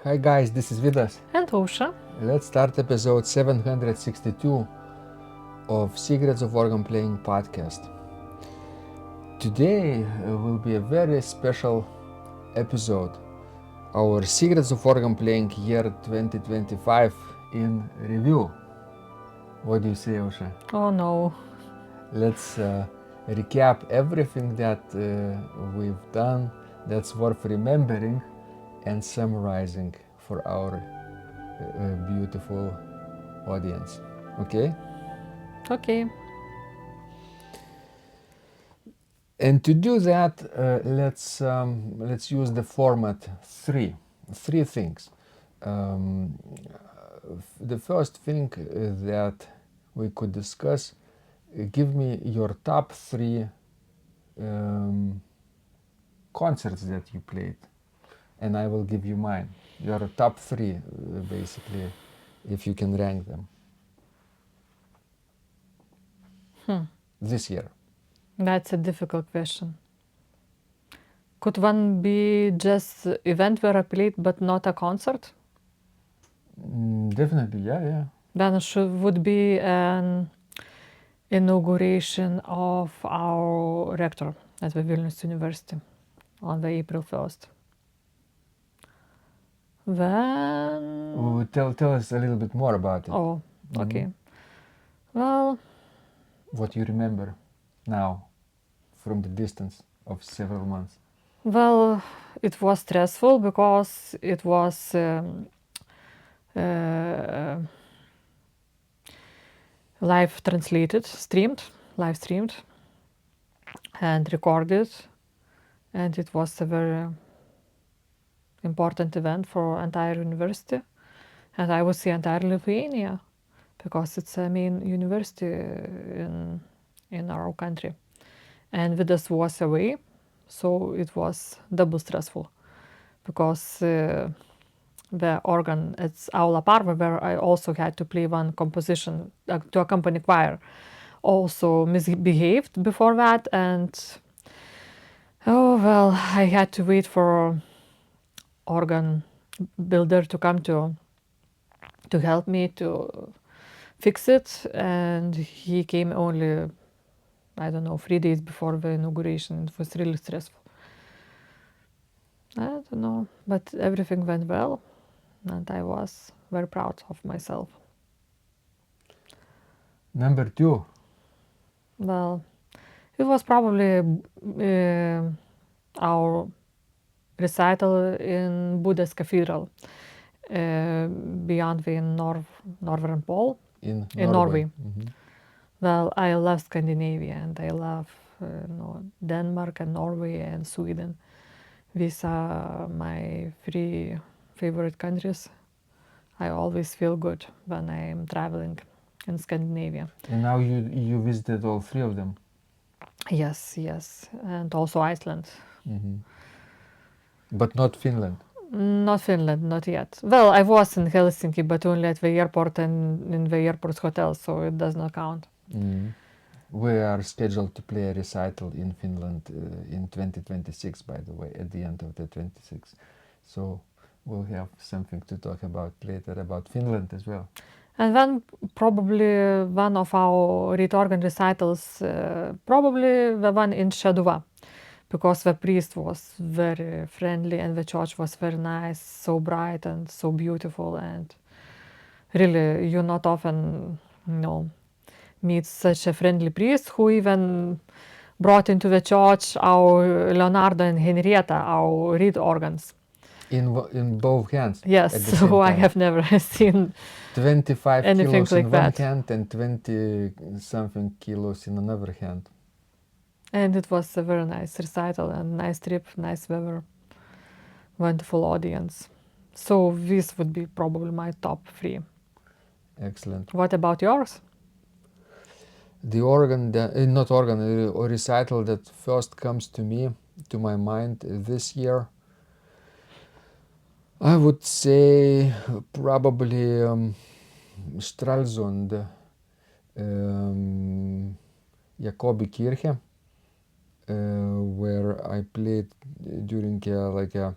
Hi guys, this is Vidas. And Ausra. Let's start episode 762 of Secrets of Organ Playing podcast. Today will be a very special episode. Our Secrets of Organ Playing year 2025 in review. What do you say, Ausra? Oh no. Let's recap everything that we've done that's worth remembering and summarizing for our beautiful audience. Okay? Okay. And to do that, let's use the format three things. The first thing that we could discuss, give me your top three concerts that you played, and I will give you mine. Your top three, basically, if you can rank them. This year. That's a difficult question. Could one be just event where I played but not a concert? Definitely, yeah. Then would be an inauguration of our rector at the Vilnius University on the April 1st. Then... Tell us a little bit more about it. Oh, okay. Well... What you remember now from the distance of several months? Well, it was stressful because it was live streamed and recorded, and it was a very important event for entire university, and I would say entire Lithuania, because it's a main university in our country, and Vidas was away, so it was double stressful, because the organ, it's Aula Parva, where I also had to play one composition to accompany choir, also misbehaved before that, and oh well, I had to wait for organ builder to come to help me to fix it, and he came only, I don't know, 3 days before the inauguration. It was really stressful. I don't know, but everything went well, and I was very proud of myself. Number 2. Well, it was probably our recital in Buddha's Cathedral, beyond the Northern Pole In Norway. Mm-hmm. Well, I love Scandinavia, and I love Denmark and Norway and Sweden. These are my 3 favorite countries. I always feel good when I am traveling in Scandinavia. And now you visited all 3 of them? Yes, and also Iceland. Mm-hmm. But not Finland? Not Finland, not yet. Well, I was in Helsinki, but only at the airport and in the airport's hotel, so it does not count. Mm-hmm. We are scheduled to play a recital in Finland in 2026, by the way, at the end of the 26. So we'll have something to talk about later about Finland as well. And then probably one of our rite organ recitals, probably the one in Šeduva, because the priest was very friendly and the church was very nice, so bright and so beautiful, and really you not often meet such a friendly priest who even brought into the church our Leonardo and Henrietta, our reed organs. In both hands? Yes, so I have never seen 25 anything kilos like in that. one hand and 20 something kilos in another hand. And it was a very nice recital and nice trip, nice weather, wonderful audience. So this would be probably my top 3. Excellent. What about yours? The recital that first comes to my mind this year, I would say probably Stralsund, Jakobi Kirche, where I played during a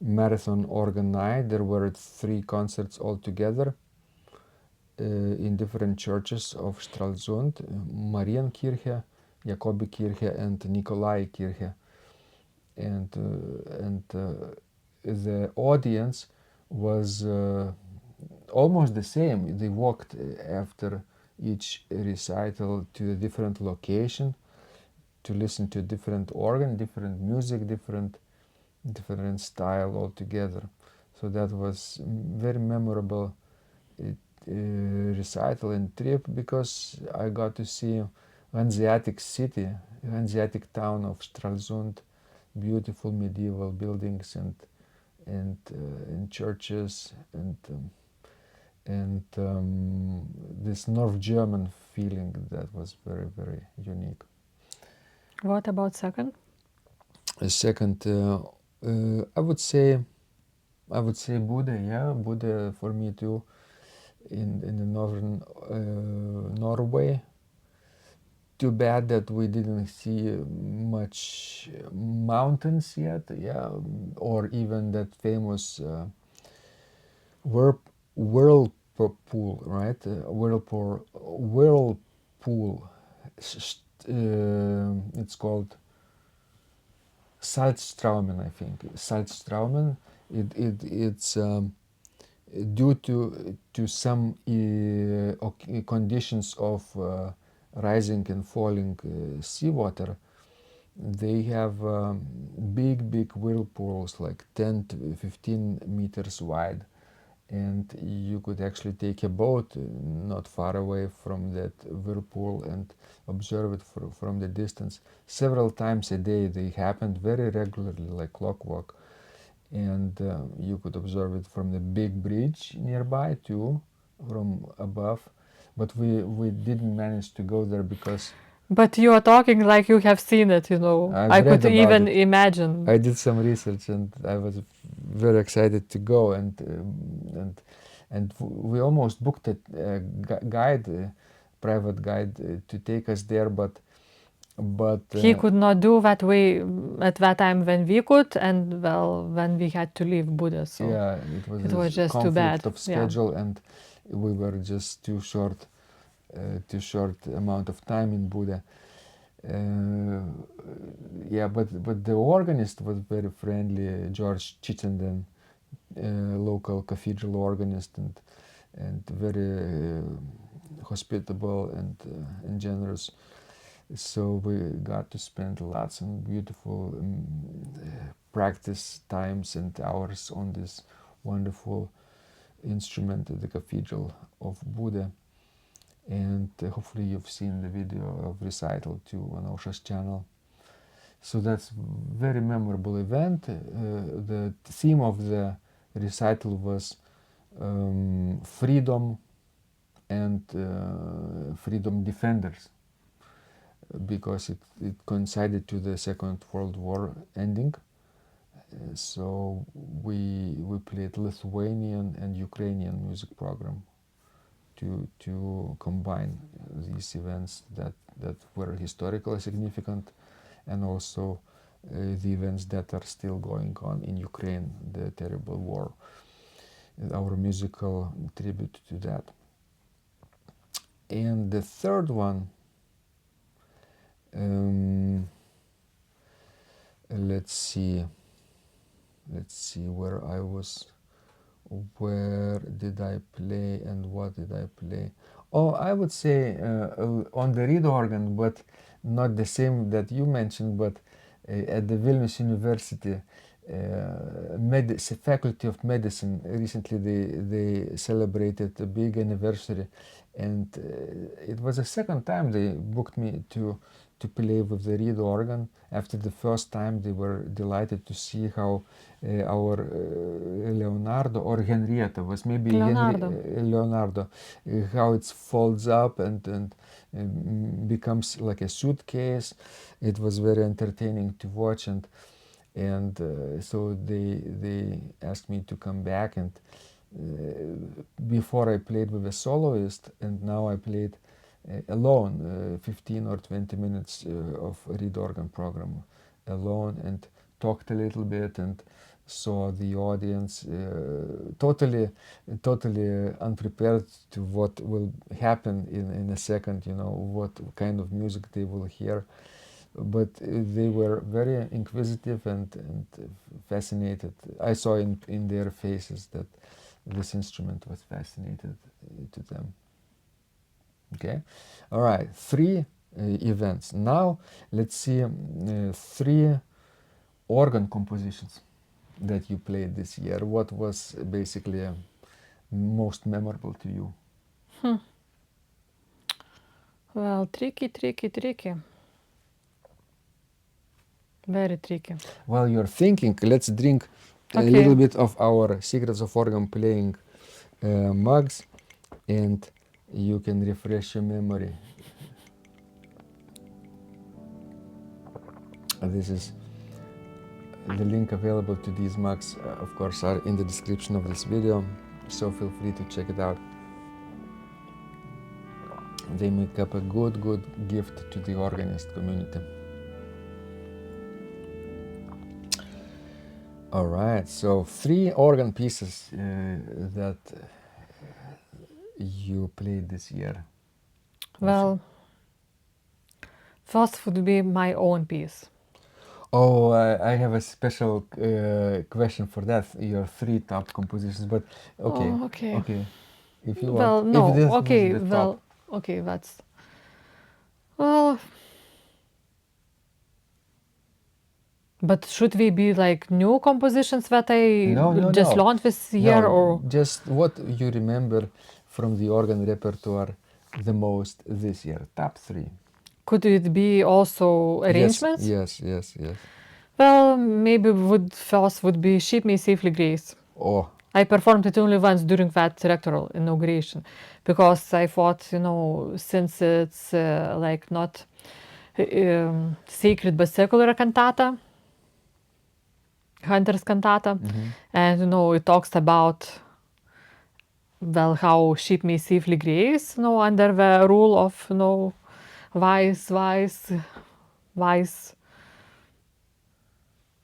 marathon organ night. There were 3 concerts altogether in different churches of Stralsund: Marienkirche, Jakobikirche, and Nikolaikirche. And the audience was almost the same. They walked after each recital to a different location to listen to different organ, different music, different style altogether. So that was very memorable recital and trip, because I got to see Hanseatic city, Hanseatic town of Stralsund, beautiful medieval buildings and churches and this North German feeling that was very, very unique. What about second? A second, I would say Bude. Yeah, Bude for me too. In the northern Norway. Too bad that we didn't see much mountains yet. Yeah, or even that famous whirlpool, right? Whirlpool. It's called Salzstraumen, I think. Salzstraumen. It's due to some conditions of rising and falling seawater. They have big whirlpools, like 10 to 15 meters wide, and you could actually take a boat not far away from that whirlpool and observe it from the distance. Several times a day they happened, very regularly, like clockwork, and you could observe it from the big bridge nearby too, from above. But we didn't manage to go there because But you are talking like you have seen it, you know. I've I read could about even it. imagine. I did some research and I was very excited to go, and we almost booked a guide, private guide, to take us there, but He could not do that way at that time when we could, and well, when we had to leave Buda. So yeah, it it was was a just too bad. conflict of schedule, and we were just too short amount of time in Buda. Yeah, but the organist was very friendly, George Chittenden, local cathedral organist, and very hospitable and generous. So we got to spend lots of beautiful practice times and hours on this wonderful instrument at the Cathedral of Buda. And hopefully you've seen the video of recital too on Ausha's channel. So that's very memorable event. The theme of the recital was freedom and freedom defenders, because it coincided to the Second World War ending. So we played Lithuanian and Ukrainian music program to combine these events that were historically significant, and also the events that are still going on in Ukraine, the terrible war. Our musical tribute to that. And the third one, let's see where I was. Where did I play and what did I play? Oh, I would say on the reed organ, but not the same that you mentioned, but at the Vilnius University Faculty of Medicine. Recently they celebrated a big anniversary, and it was the second time they booked me to play with the reed organ. After the first time, they were delighted to see how our Leonardo, or Henrietta was maybe Leonardo, how it folds up and becomes like a suitcase. It was very entertaining to watch, and so they asked me to come back, and before I played with a soloist, and now I played alone 15 or 20 minutes of reed organ program alone, and talked a little bit, and saw the audience totally unprepared to what will happen in a second, what kind of music they will hear. But they were very inquisitive and fascinated. I saw in their faces that this instrument was fascinated to them. Okay, all right, 3 events. Now let's see 3 organ compositions that you played this year. What was basically most memorable to you? Well, tricky. Very tricky. While you're thinking, let's drink a Okay. little bit of our Secrets of Organ Playing mugs, and you can refresh your memory. This is the link available to these mugs, of course, are in the description of this video, so feel free to check it out. They make up a good gift to the organist community. All right, so 3 organ pieces that you played this year. Well, first would be my own piece. Oh, I have a special question for that. Your 3 top compositions, but okay, Oh, okay. If you Well, want, no, if this okay, was the well, top. okay, that's, well, but should we be like new compositions that I No. just learned this year, No, or just what you remember from the organ repertoire the most this year. Top 3. could it be also arrangements? Yes. Well, maybe first would be Ship Me Safely Grace. Oh, I performed it only once during that rectoral inauguration, because I thought, since it's like not sacred but secular cantata, Hunter's cantata, and it talks about, well, how sheep may safely graze, under the rule of, wise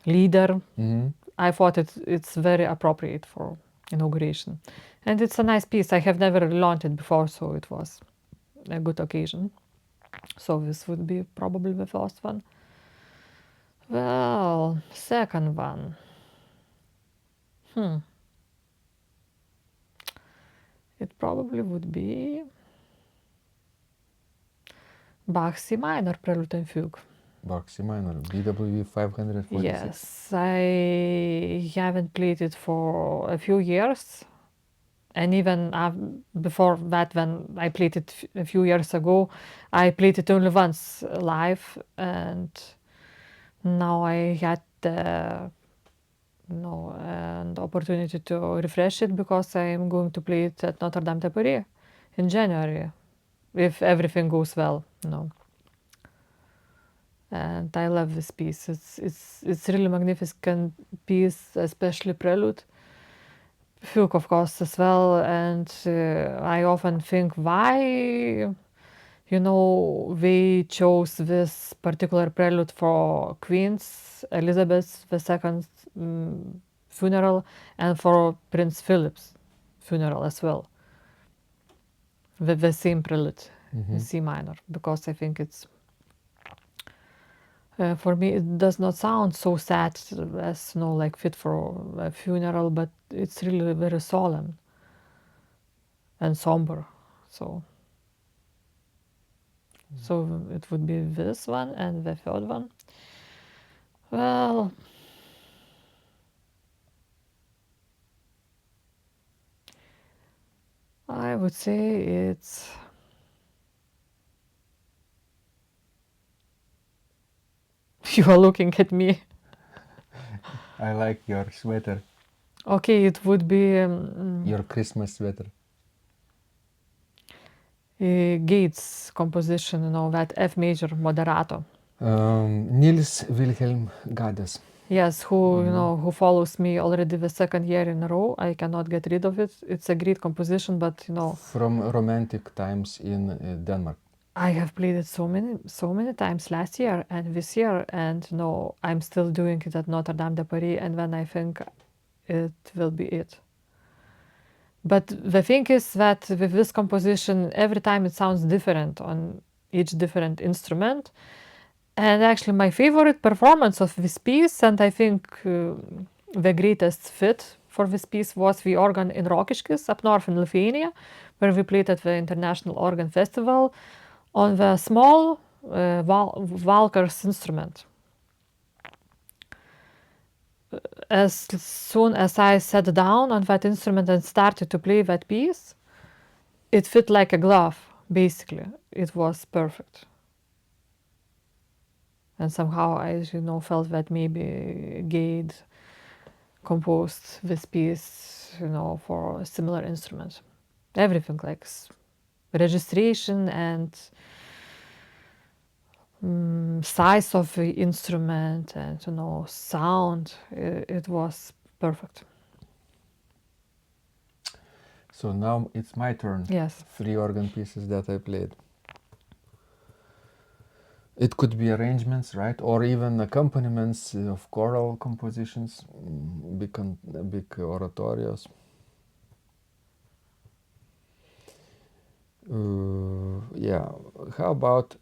leader. I thought it's very appropriate for inauguration, and it's a nice piece. I have never learned it before, so it was a good occasion. So this would be probably the first one. Well, second one. It probably would be Bach C minor Prelude and Fugue. Bach C minor, BWV 546. Yes, I haven't played it for a few years. And even before that, when I played it a few years ago, I played it only once live. And now I had the an opportunity to refresh it, because I'm going to play it at Notre Dame de Paris in January, if everything goes well. And I love this piece. It's really magnificent piece, especially Prelude. Fugue, of course, as well. And I often think why, they chose this particular prelude for Queen's Elizabeth II funeral, and for Prince Philip's funeral as well, with the same prelude in C minor, because I think it's, for me, it does not sound so sad as, like fit for a funeral, but it's really very solemn and somber. So it would be this one, and the third one. Well, I would say it's, you are looking at me. I like your sweater. Okay, it would be Your Christmas sweater. Gates composition, that F major moderato. Niels Wilhelm Gades. Yes, who follows me already the second year in a row. I cannot get rid of it. It's a great composition, but From romantic times in Denmark. I have played it so many times last year and this year, and no, I'm still doing it at Notre Dame de Paris, and when I think it will be it. But the thing is that with this composition, every time it sounds different on each different instrument. And actually, my favorite performance of this piece, and I think the greatest fit for this piece, was the organ in Rokiškis up north in Lithuania, where we played at the International Organ Festival on the small Valkers instrument. As soon as I sat down on that instrument and started to play that piece, it fit like a glove, basically. It was perfect. And somehow I, felt that maybe Gade composed this piece, for a similar instrument. Everything like registration and size of the instrument and sound. It was perfect. So now it's my turn. Yes. 3 organ pieces that I played. It could be arrangements, right? Or even accompaniments of choral compositions, big oratorios. Yeah. How about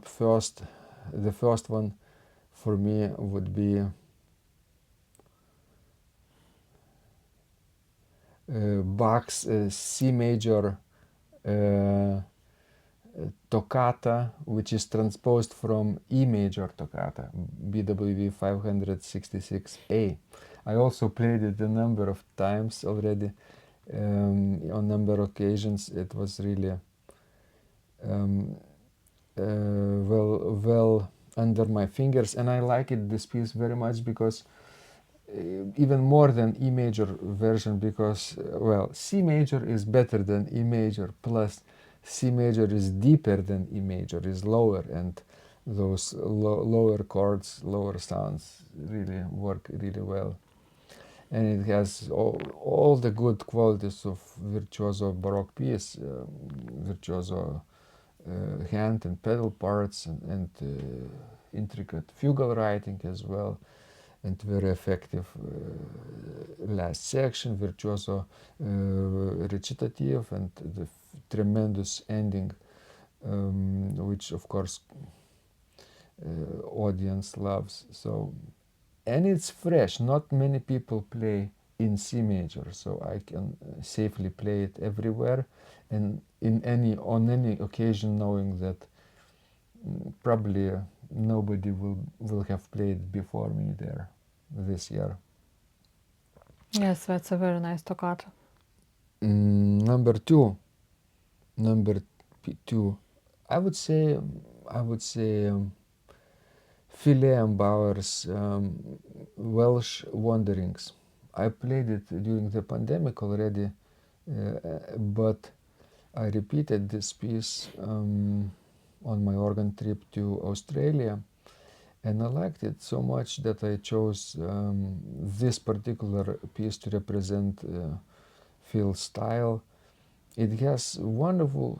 first? The first one for me would be Bach's C major toccata, which is transposed from E major toccata, BWV 566A. I also played it a number of times already. On number of occasions. It was really well under my fingers, and I like this piece very much because even more than E major version, because C major is better than E major, plus C major is deeper than E major, is lower, and those lower chords, lower sounds really work really well. And it has all the good qualities of virtuoso Baroque piece, virtuoso hand and pedal parts, and intricate fugal writing as well, and very effective last section, virtuoso recitative, and the tremendous ending, which of course audience loves. So, and it's fresh. Not many people play in C major, so I can safely play it everywhere and on any occasion, knowing that probably nobody will have played before me there this year. Yes, that's a very nice toccata. Number two, I would say Phileas Bauer's Welsh Wanderings. I played it during the pandemic already, but I repeated this piece on my organ trip to Australia, and I liked it so much that I chose this particular piece to represent Phil's style. It has wonderful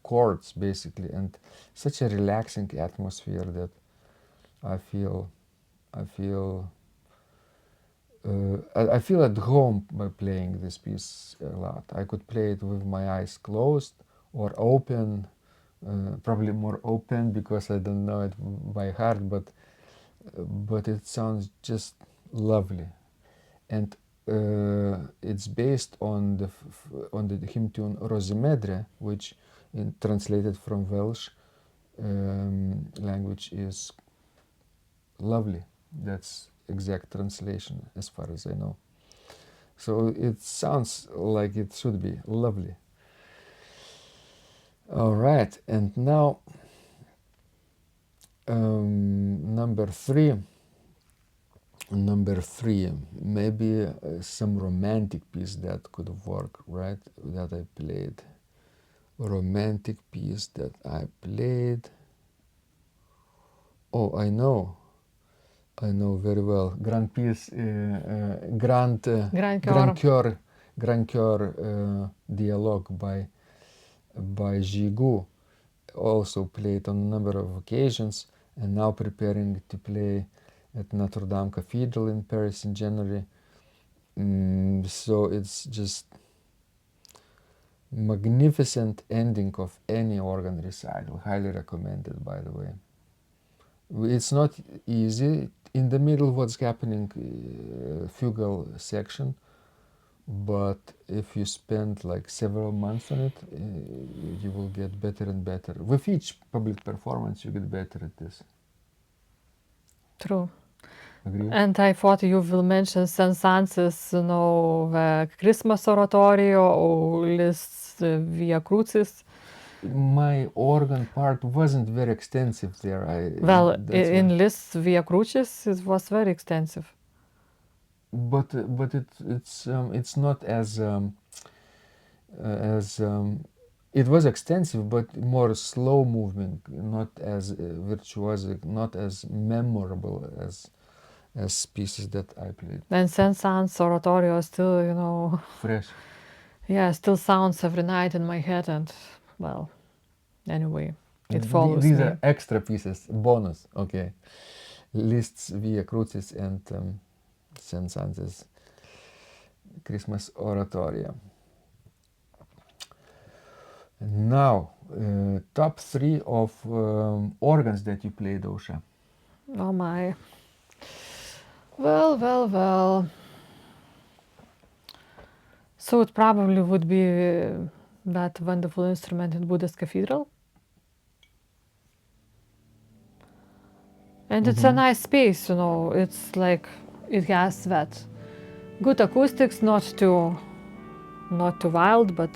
chords, basically, and such a relaxing atmosphere that I feel at home by playing this piece a lot. I could play it with my eyes closed or open, probably more open because I don't know it by heart, but it sounds just lovely. And it's based on the hymn tune Rosimedre, which translated from Welsh language is lovely. That's exact translation as far as I know. So it sounds like it should be lovely. All right, and now number three, maybe some romantic piece that could work, right? That I played. Romantic piece that I played. Oh, I know very well. Grand piece, Grand Chœur Grand Chœur Dialogue by Gigoux, also played on a number of occasions, and now preparing to play at Notre Dame Cathedral in Paris in January. So it's just magnificent ending of any organ recital. Highly recommended, by the way. It's not easy. In the middle, what's happening, fugal section, but if you spend like several months on it, you will get better and better. With each public performance, you get better at this. True. Agree? And I thought you will mention Saint-Saëns's, the Christmas oratorio or Liszt's Via Crucis. My organ part wasn't very extensive there. In Liszt's Via Crucis, it was very extensive. But it's not as it was extensive, but more slow moving, not as virtuosic, not as memorable as pieces that I played. And Saint-Saëns oratorio still, Fresh. Yeah, still sounds every night in my head, and well, anyway, it follows These me. are extra pieces, bonus. Okay, Liszt's Via Crucis and Saint-Saëns's Christmas oratorio. And now, top 3 of organs that you played, Ausra. Oh my. Well. So it probably would be that wonderful instrument in Buddha's Cathedral. And it's a nice space, it's like it has that good acoustics, not too wild, but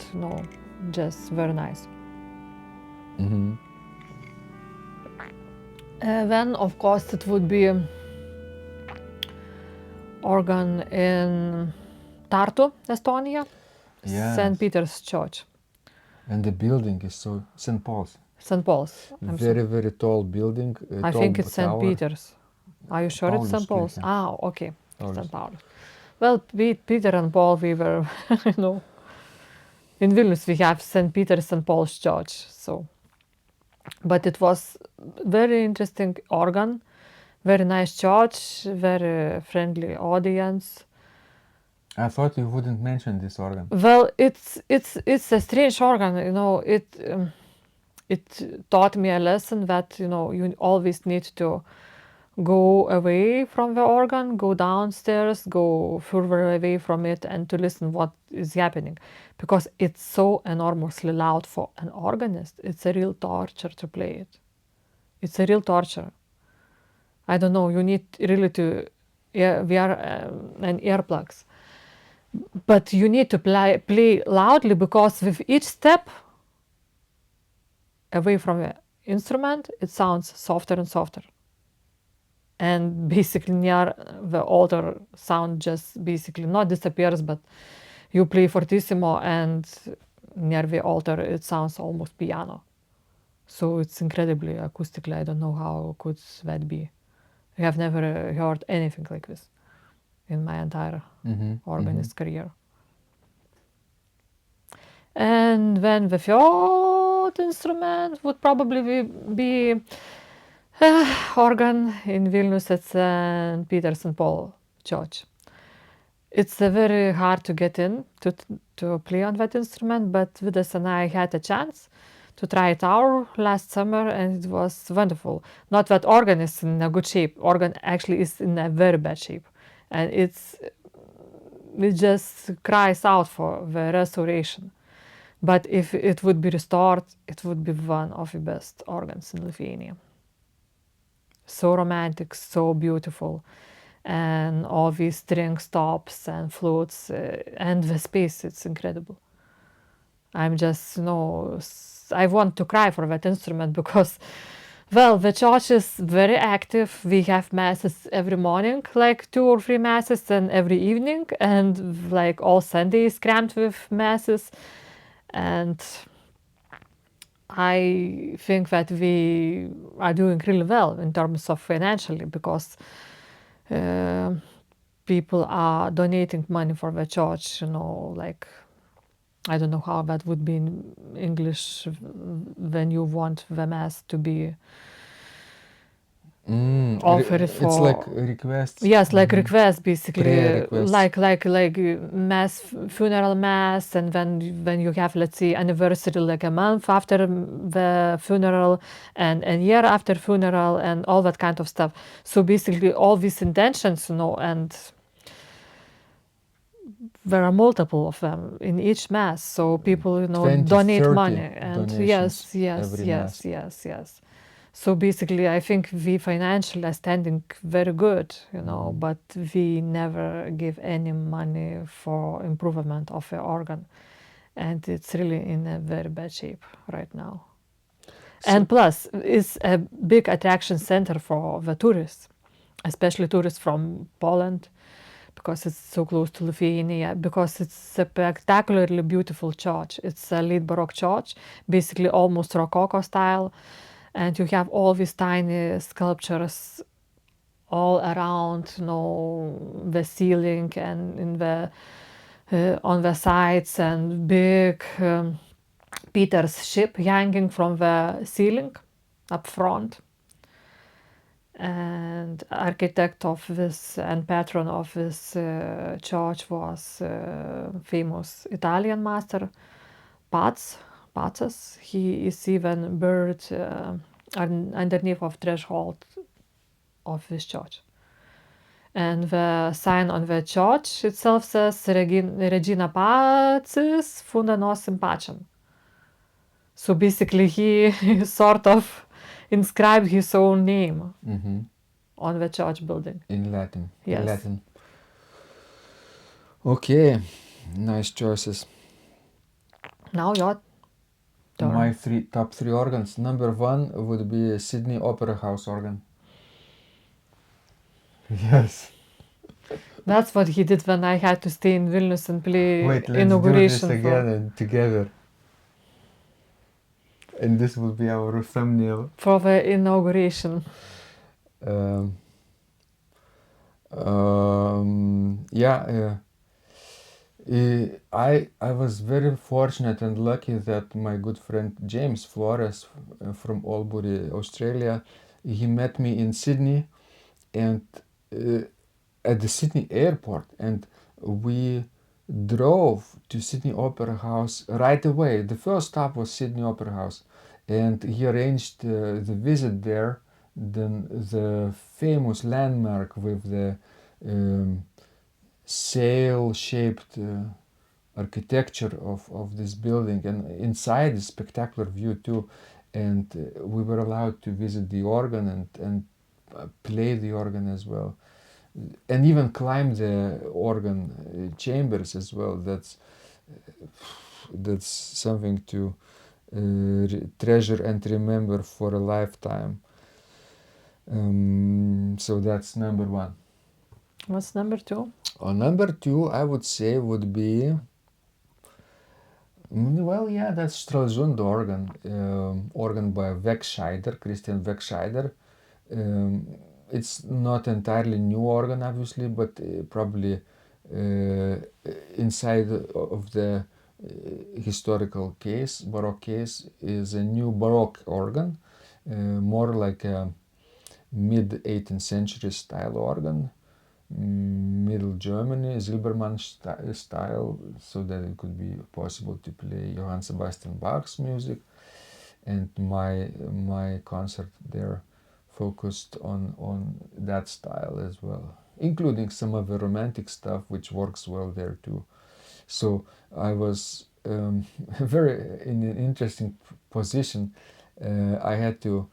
just very nice. Then of course it would be organ in Tartu, Estonia, Yes. St. Peter's Church. And the building is so St. Paul's. St. Paul's. Very tall building. I think it's St. Peter's. Are you sure it's St. Paul's? Kirche. Ah, okay. Paulus. St. Paul. Well, Peter and Paul, we were, in Vilnius we have St. Peter's St. Paul's Church. So, but it was very interesting organ, very nice church, very friendly audience. I thought you wouldn't mention this organ. Well, it's a strange organ, it taught me a lesson that, you always need to go away from the organ, go downstairs, go further away from it, and to listen what is happening, because it's so enormously loud for an organist. It's a real torture to play it. It's a real torture. I don't know, you need really to wear an earplugs. But you need to play loudly, because with each step away from the instrument, it sounds softer and softer. And basically near the altar, sound just basically not disappears, but you play fortissimo, and near the altar it sounds almost piano. So it's incredibly acoustically. I don't know how could that be. I have never heard anything like this in my entire organist career. And then the third instrument would probably be organ in Vilnius at St. Peter St. Paul Church. It's very hard to get in to play on that instrument, but Vidas and I had a chance to try it out last summer, and it was wonderful. Not that organ is in a good shape. Organ actually is in a very bad shape, and it just cries out for the restoration. But if it would be restored, it would be one of the best organs in Lithuania. So romantic, so beautiful, and all these string stops and flutes, and the space, it's incredible. I'm just, I want to cry for that instrument, because, well, the church is very active. We have masses every morning, like 2 or 3 masses, and every evening, and like all Sundays crammed with masses. And I think that we are doing really well in terms of financially, because people are donating money for the church, like, I don't know how that would be in English when you want the mass to be offered It's for. like requests. Yes, like request, basically, Prayer requests. like mass, funeral mass, and when you have, let's say, anniversary, like a month after the funeral, and a year after funeral, and all that kind of stuff. So basically, all these intentions, and there are multiple of them in each mass. So people, 20, donate 30 money, and donations yes, every yes, mass. yes, yes. So basically, I think we financially are standing very good, but we never give any money for improvement of the organ, and it's really in a very bad shape right now. So, And plus, it's a big attraction center for the tourists, especially tourists from Poland, because it's so close to Lithuania, because it's a spectacularly beautiful church. It's a late Baroque church, basically almost Rococo style, and you have all these tiny sculptures all around, the ceiling and in the on the sides, and big Peter's ship hanging from the ceiling up front. And architect of this and patron of this church was famous Italian master Pazes. He is even buried underneath of threshold of this church. And the sign on the church itself says Regina Pacis funda nosim paciam. So basically he sort of inscribed his own name on the church building. In Latin. Yes. Latin. Okay, nice choices. Now your turn. My top three organs. Number one would be Sydney Opera House organ. Yes. That's what he did when I had to stay in Vilnius and play Wait, let's inauguration do this again and together. And this will be our thumbnail. for the inauguration. I was very fortunate and lucky that my good friend James Flores from Albury, Australia, he met me in Sydney and at the Sydney airport, and we drove to Sydney Opera House right away. The first stop was Sydney Opera House, and he arranged the visit there. Then the famous landmark with the sail-shaped architecture of this building, and inside the spectacular view too. And we were allowed to visit the organ and play the organ as well, and even climb the organ chambers as well. That's something to treasure and remember for a lifetime. So that's number one. What's number two? Number two, I would say, would be, that's Stralsund organ by Christian Wegscheider. It's not entirely new organ, obviously, but probably inside of the historical case, Baroque case, is a new Baroque organ, more like a mid-18th century style organ, Middle Germany, Silbermann style, so that it could be possible to play Johann Sebastian Bach's music. And my concert there focused on that style as well, including some of the romantic stuff, which works well there too. So I was very in an interesting position. I had to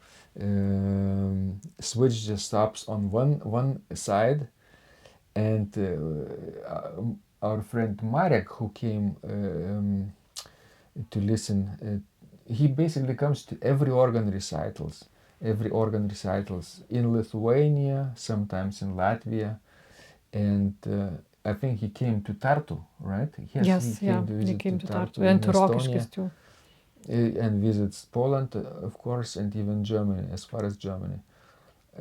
switch the stops on one side, and our friend Marek, who came to listen, he basically comes to every organ recitals in Lithuania, sometimes in Latvia, and I think he came to Tartu, right? Yes, he came to Tartu and to Rokiškis too. And visits Poland, of course, and even Germany, as far as Germany.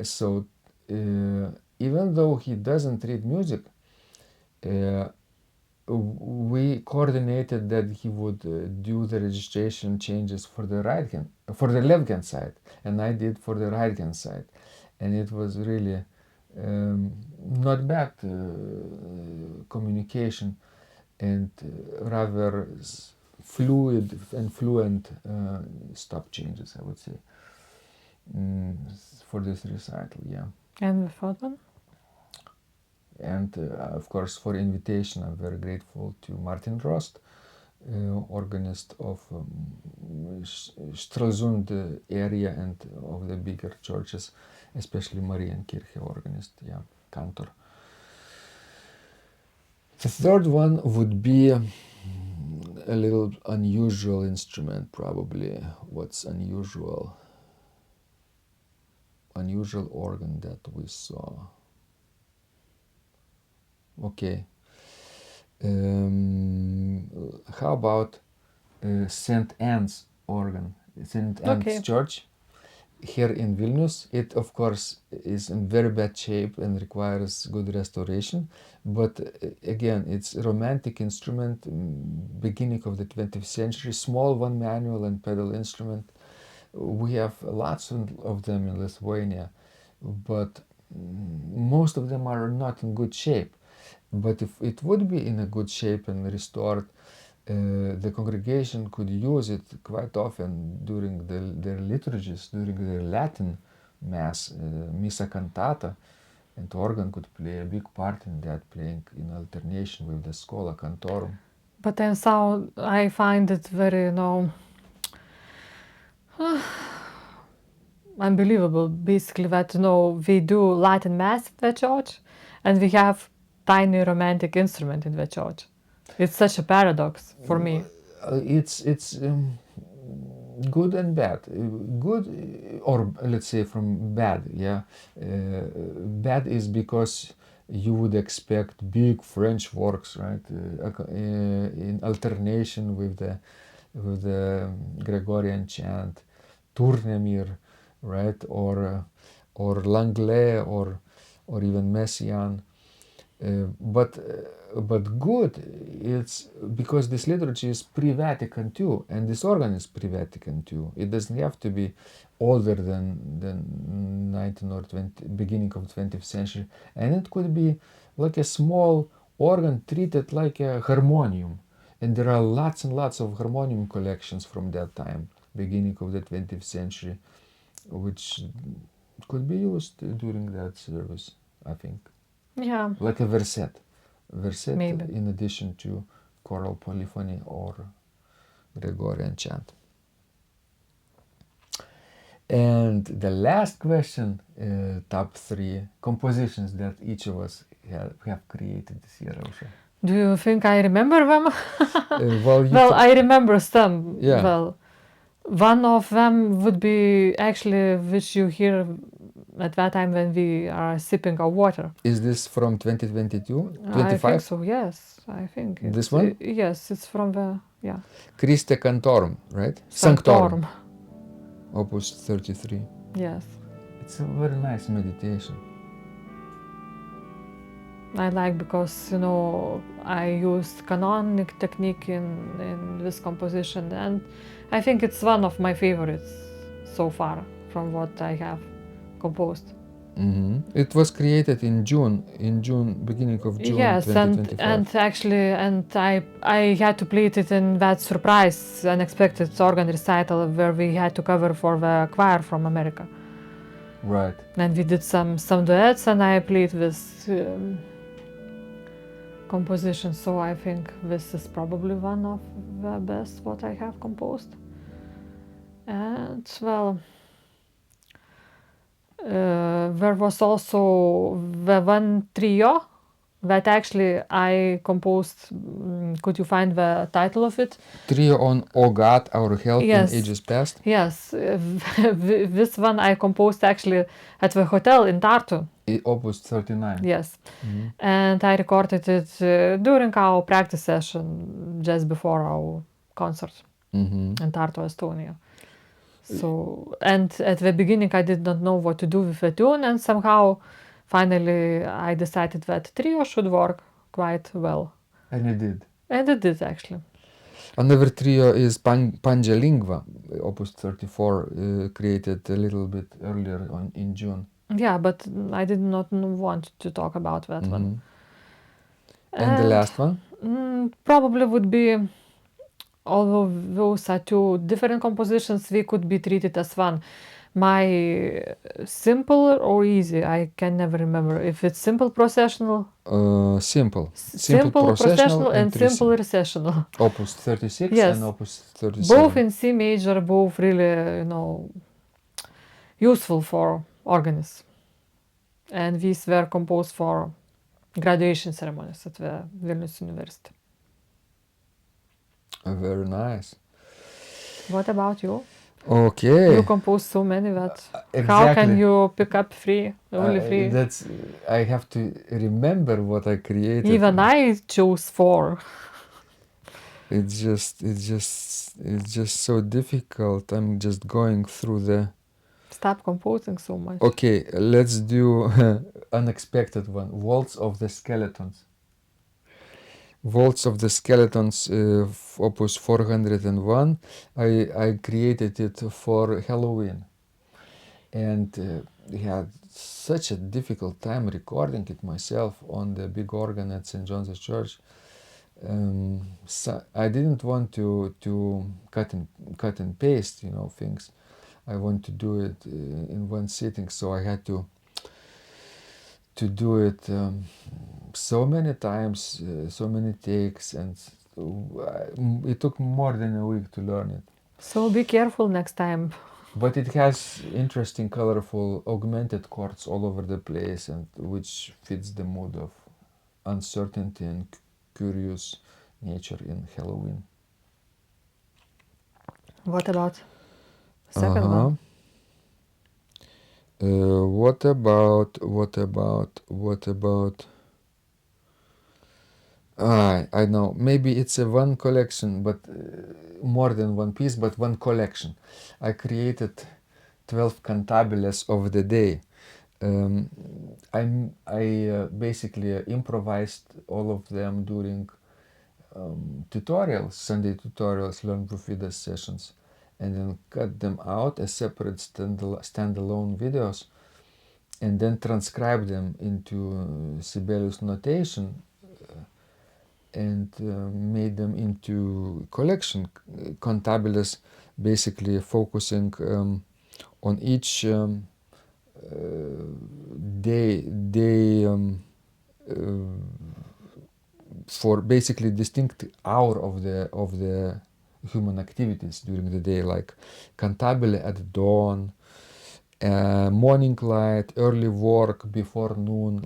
So even though he doesn't read music, we coordinated that he would do the registration changes for the left hand side, and I did for the right hand side, and it was really not bad communication, and rather fluid and fluent stop changes, I would say, for this recital, yeah. And the third one? And of course, for invitation, I'm very grateful to Martin Rost, organist of Stralsund area and of the bigger churches, especially Marienkirche organist, yeah, cantor. The third one would be a little unusual instrument, probably. What's unusual? Unusual organ that we saw. Okay. How about St. Anne's organ? St. Anne's Church here in Vilnius. It, of course, is in very bad shape and requires good restoration. But again, it's a romantic instrument, beginning of the 20th century, small one manual and pedal instrument. We have lots of them in Lithuania, but most of them are not in good shape. But if it would be in a good shape and restored, the congregation could use it quite often during their liturgies, during their Latin Mass, Missa Cantata, and organ could play a big part in that, playing in alternation with the Schola Cantorum. But then I find it very, unbelievable, basically, that, we do Latin Mass in the church, and we have tiny romantic instrument in the church. It's such a paradox for me. It's good and bad. Good, or let's say from bad, yeah. Bad is because you would expect big French works, right, in alternation with the Gregorian chant, Tournemire, right, or Langlais, or even Messiaen. But good, it's because this liturgy is pre-Vatican II, and this organ is pre-Vatican II. It doesn't have to be older than 19 or 20, beginning of 20th century, and it could be like a small organ treated like a harmonium. And there are lots and lots of harmonium collections from that time, beginning of the 20th century, which could be used during that service, I think. Yeah. Like a verset Maybe. in addition to choral polyphony or Gregorian chant. And the last question, top 3 compositions that each of us have created this year, Ausra. Do you think I remember them? Well, I remember some. Yeah. Well, one of them would be actually which you hear at that time when we are sipping our water. Is this from 2022? 25? I think so, yes. I think This one? Yes, it's from the, yeah. Christe Cantorum, right? Sanctorum. Opus 33. Yes. It's a very nice meditation. I like because, I used canonic technique in this composition, and I think it's one of my favorites so far from what I have composed. Mm-hmm. It was created in June, beginning of June, yes, 2025. and actually, I had to play it in that surprise, unexpected organ recital where we had to cover for the choir from America. Right. And we did some duets, and I played this composition, so I think this is probably one of the best what I have composed. And, well, there was also the one trio that actually I composed. Could you find the title of it? Trio on O God, Our Help Yes. in Ages Past? Yes. This one I composed actually at the hotel in Tartu. Opus 39. Yes. Mm-hmm. And I recorded it during our practice session just before our concert in Tartu, Estonia. So, and at the beginning I did not know what to do with the tune, and somehow finally I decided that trio should work quite well. And you did. And it did, actually. Another trio is Panjalingva, Opus 34, created a little bit earlier in June. Yeah, but I did not want to talk about that one. And the last one? Probably would be, although those are two different compositions, they could be treated as one. My simple or easy, I can never remember if it's simple processional. Simple. Simple processional and simple recessional. recessional. Opus 36 Yes. and Opus 37. Both in C major, both really, useful for organists. And these were composed for graduation ceremonies at the Vilnius University. Very nice. What about you? Okay. You compose so many that Exactly. how can you pick up three? Only three. I have to remember what I created. Even I chose 4. It's just so difficult. I'm just going through the. Stop composing so much. Okay, let's do unexpected one. Waltz of the Skeletons. Waltz of the Skeletons, Opus 401. I created it for Halloween, and had such a difficult time recording it myself on the big organ at St. John's Church. So I didn't want to cut and paste, things. I want to do it in one sitting, so I had to do it so many times, so many takes, and it took more than a week to learn it. So be careful next time. But it has interesting, colorful, augmented chords all over the place, and which fits the mood of uncertainty and curious nature in Halloween. What about the second one? What about I know, maybe it's a one collection, but more than one piece, but one collection. I created 12 cantabiles of the day. I basically improvised all of them during tutorials, Sunday tutorials, Learn with Vidas sessions, and then cut them out as separate standalone videos, and then transcribe them into Sibelius notation, and made them into collection cantabiles, basically focusing on each day for basically distinct hour of the human activities during the day, like cantabile at dawn, morning light, early work before noon,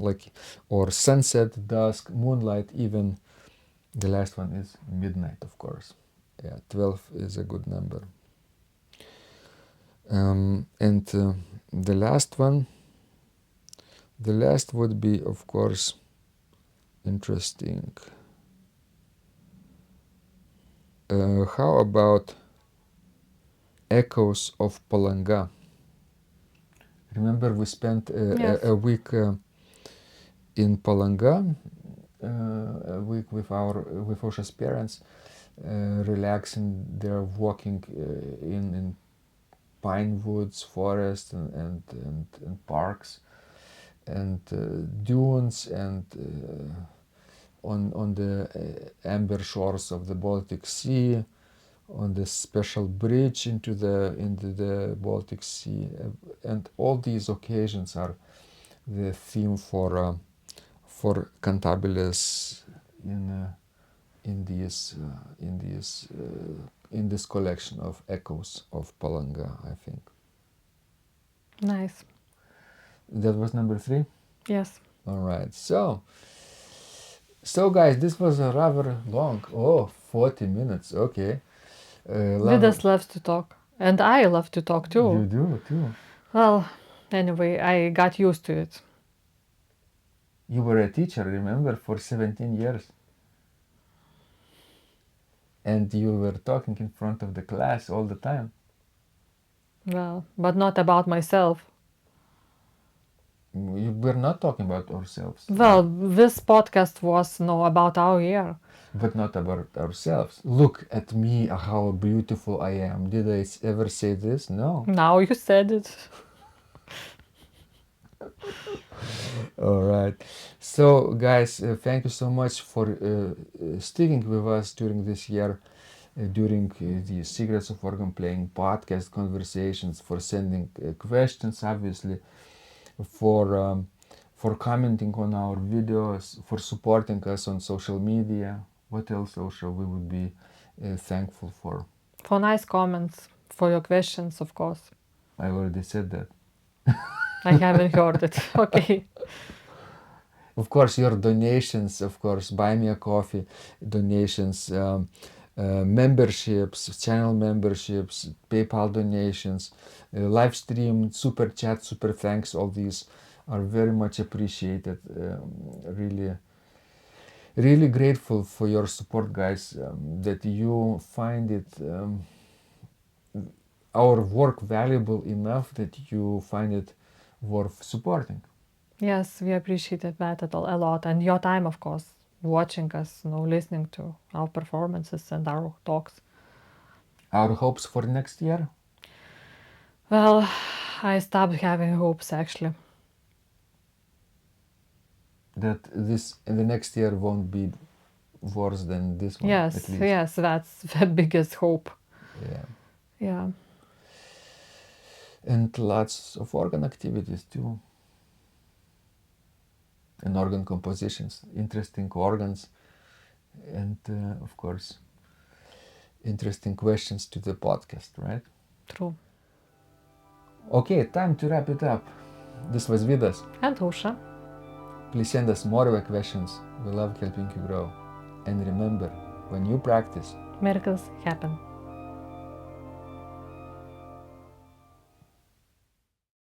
or sunset, dusk, moonlight, even. The last one is midnight, of course. Yeah, 12 is a good number. And the last would be, of course, interesting. How about Echoes of Palanga? Remember, we spent Yes. a week in Palanga, a week with Osha's parents, relaxing there, walking in pine woods, forests, and parks, and dunes, and on the amber shores of the Baltic Sea, on the special bridge into the Baltic Sea, and all these occasions are the theme for cantabiles in this collection of Echoes of Palanga, I think. Nice. That was number 3? Yes. All right. So guys, this was a rather long. 40 minutes. Okay. Vidas loves to talk. And I love to talk too. You do too. Well, anyway, I got used to it. You were a teacher, remember, for 17 years. And you were talking in front of the class all the time. Well, but not about myself. We're not talking about ourselves. Well, this podcast was about our year. But not about ourselves. Look at me, how beautiful I am. Did I ever say this? No. Now you said it. All right. So, guys, thank you so much for sticking with us during this year, during the Secrets of Organ Playing podcast conversations, for sending questions, obviously, for commenting on our videos, for supporting us on social media. What else, Osha, we would be thankful for? For nice comments, for your questions, of course. I already said that. I haven't heard it. Okay. Of course, your donations, of course, buy me a coffee donations, memberships, channel memberships, PayPal donations, live stream, super chat, super thanks, all these are very much appreciated. Really, really grateful for your support, guys, that you find it, our work valuable enough that you find it worth supporting. Yes, we appreciated that a lot. And your time, of course, watching us, listening to our performances and our talks. Our hopes for next year? Well, I stopped having hopes, actually. That the next year won't be worse than this one. Yes, at least. yes, that's the biggest hope. Yeah. Yeah. And lots of organ activities too. And organ compositions, interesting organs, and of course, interesting questions to the podcast, right? True. Okay, time to wrap it up. This was Vidas. And Ausra. Please send us more of your questions. We love helping you grow. And remember, when you practice, Miracles happen.